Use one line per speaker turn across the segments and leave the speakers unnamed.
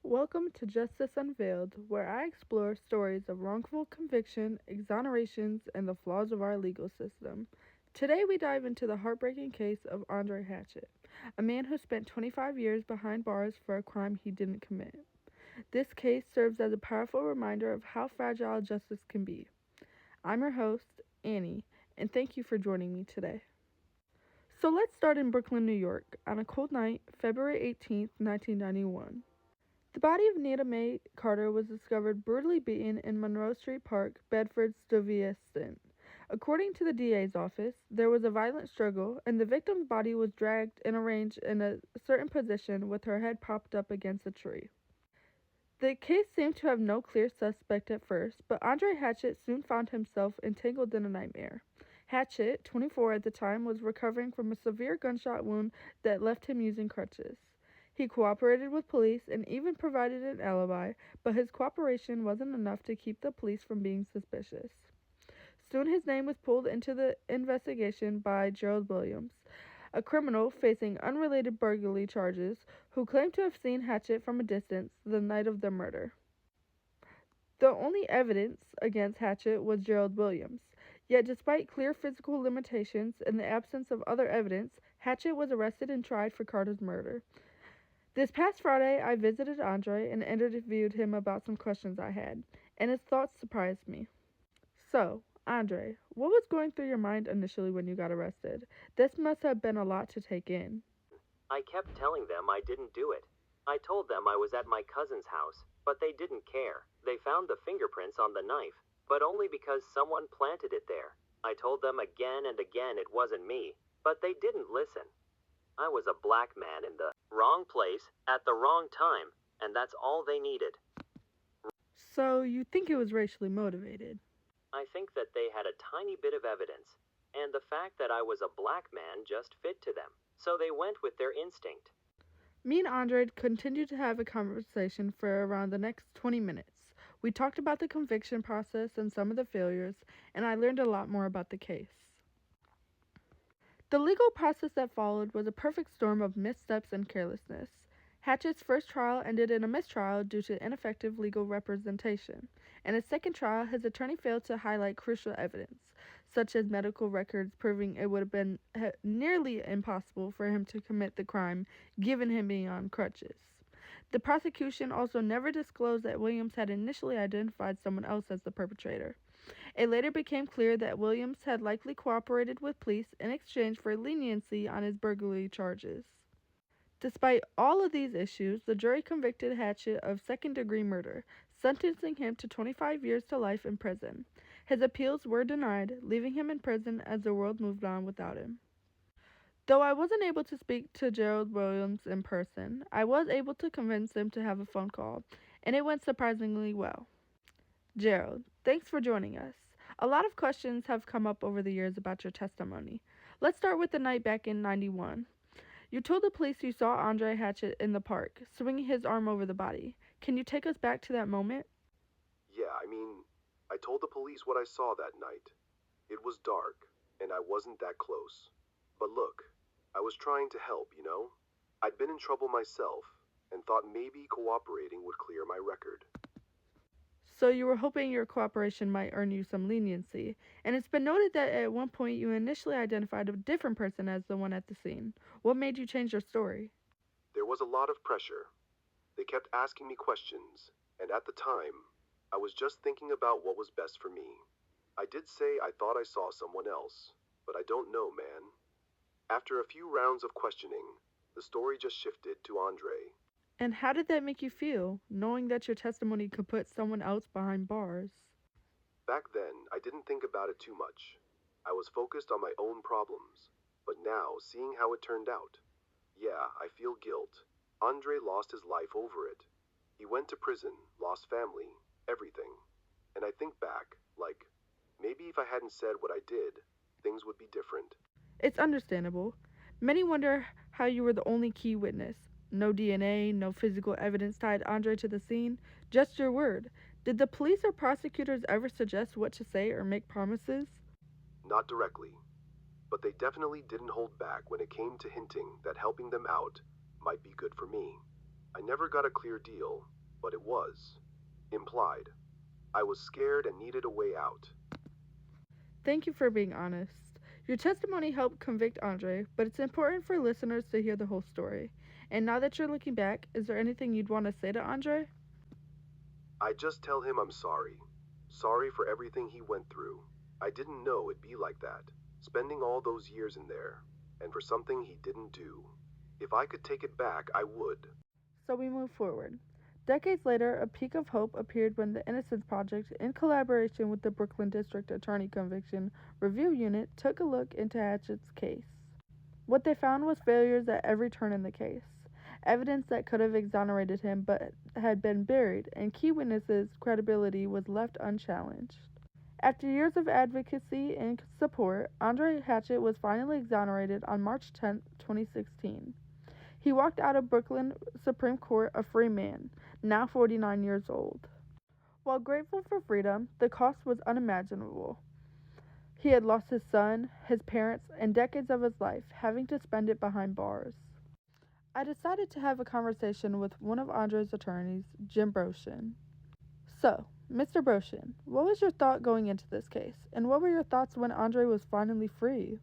Welcome to Justice Unveiled, where I explore stories of wrongful conviction, exonerations, and the flaws of our legal system. Today we dive into the heartbreaking case of Andre Hatchett, a man who spent 25 years behind bars for a crime he didn't commit. This case serves as a powerful reminder of how fragile justice can be. I'm your host, Annie, and thank you for joining me today. So let's start in Brooklyn, New York, on a cold night, February 18th, 1991. The body of Nita Mae Carter was discovered brutally beaten in Monroe Street Park, Bedford Stuyvesant. According to the DA's office, there was a violent struggle, and the victim's body was dragged and arranged in a certain position with her head propped up against a tree. The case seemed to have no clear suspect at first, but Andre Hatchett soon found himself entangled in a nightmare. Hatchett, 24 at the time, was recovering from a severe gunshot wound that left him using crutches. He cooperated with police and even provided an alibi, but his cooperation wasn't enough to keep the police from being suspicious. Soon his name was pulled into the investigation by Gerald Williams, a criminal facing unrelated burglary charges who claimed to have seen Hatchett from a distance the night of the murder. The only evidence against Hatchett was Gerald Williams. Yet, despite clear physical limitations and the absence of other evidence, Hatchett was arrested and tried for Carter's murder. This past Friday, I visited Andre and interviewed him about some questions I had, and his thoughts surprised me. So, Andre, what was going through your mind initially when you got arrested? This must have been a lot to take in.
I kept telling them I didn't do it. I told them I was at my cousin's house, but they didn't care. They found the fingerprints on the knife, but only because someone planted it there. I told them again and again it wasn't me, but they didn't listen. I was a black man in the wrong place at the wrong time, and that's all they needed.
So, you think it was racially motivated?
I think that they had a tiny bit of evidence, and the fact that I was a black man just fit to them, so they went with their instinct.
Me and Andre continued to have a conversation for around the next 20 minutes. We talked about the conviction process and some of the failures, and I learned a lot more about the case. The legal process that followed was a perfect storm of missteps and carelessness. Hatchett's first trial ended in a mistrial due to ineffective legal representation. In his second trial, his attorney failed to highlight crucial evidence, such as medical records proving it would have been nearly impossible for him to commit the crime given him being on crutches. The prosecution also never disclosed that Williams had initially identified someone else as the perpetrator. It later became clear that Williams had likely cooperated with police in exchange for leniency on his burglary charges. Despite all of these issues, the jury convicted Hatchett of second-degree murder, sentencing him to 25 years to life in prison. His appeals were denied, leaving him in prison as the world moved on without him. Though I wasn't able to speak to Gerald Williams in person, I was able to convince him to have a phone call, and it went surprisingly well. Gerald, thanks for joining us. A lot of questions have come up over the years about your testimony. Let's start with the night back in 91. You told the police you saw Andre Hatchett in the park, swinging his arm over the body. Can you take us back to that moment?
Yeah, I told the police what I saw that night. It was dark, and I wasn't that close. But look, I was trying to help, you know? I'd been in trouble myself, and thought maybe cooperating would clear my record.
So you were hoping your cooperation might earn you some leniency, and it's been noted that at one point you initially identified a different person as the one at the scene. What made you change your story?
There was a lot of pressure. They kept asking me questions, and at the time, I was just thinking about what was best for me. I did say I thought I saw someone else, but I don't know, man. After a few rounds of questioning, the story just shifted to Andre.
And how did that make you feel, knowing that your testimony could put someone else behind bars?
Back then, I didn't think about it too much. I was focused on my own problems. But now, seeing how it turned out, yeah, I feel guilt. Andre lost his life over it. He went to prison, lost family, everything. And I think back, like, maybe if I hadn't said what I did, things would be different.
It's understandable. Many wonder how you were the only key witness. No DNA, no physical evidence tied Andre to the scene, just your word. Did the police or prosecutors ever suggest what to say or make promises?
Not directly. But they definitely didn't hold back when it came to hinting that helping them out might be good for me. I never got a clear deal, but it was implied. I was scared and needed a way out.
Thank you for being honest. Your testimony helped convict Andre, but it's important for listeners to hear the whole story. And now that you're looking back, is there anything you'd want to say to Andre?
I just tell him I'm sorry. Sorry for everything he went through. I didn't know it'd be like that, spending all those years in there, and for something he didn't do. If I could take it back, I would.
So we move forward. Decades later, a peak of hope appeared when the Innocence Project, in collaboration with the Brooklyn District Attorney Conviction Review Unit, took a look into Hatchett's case. What they found was failures at every turn in the case, evidence that could have exonerated him but had been buried, and key witnesses' credibility was left unchallenged. After years of advocacy and support, Andre Hatchett was finally exonerated on March 10, 2016. He walked out of Brooklyn Supreme Court a free man, now 49 years old. While grateful for freedom, the cost was unimaginable. He had lost his son, his parents, and decades of his life, having to spend it behind bars. I decided to have a conversation with one of Andre's attorneys, Jim Broshin. So, Mr. Broshin, what was your thought going into this case, and what were your thoughts when Andre was finally free?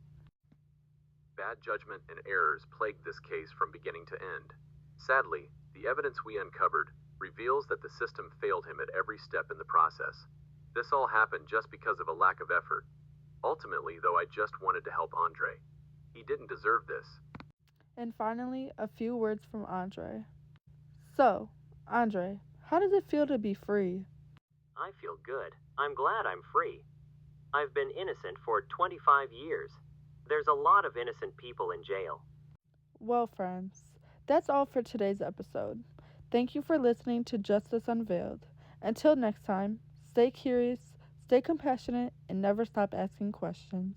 Bad judgment and errors plagued this case from beginning to end. Sadly, the evidence we uncovered reveals that the system failed him at every step in the process. This all happened just because of a lack of effort. Ultimately, though, I just wanted to help Andre. He didn't deserve this.
And finally, a few words from Andre. So, Andre, how does it feel to be free?
I feel good. I'm glad I'm free. I've been innocent for 25 years. There's a lot of innocent people in jail.
Well, friends, that's all for today's episode. Thank you for listening to Justice Unveiled. Until next time, stay curious, stay compassionate, and never stop asking questions.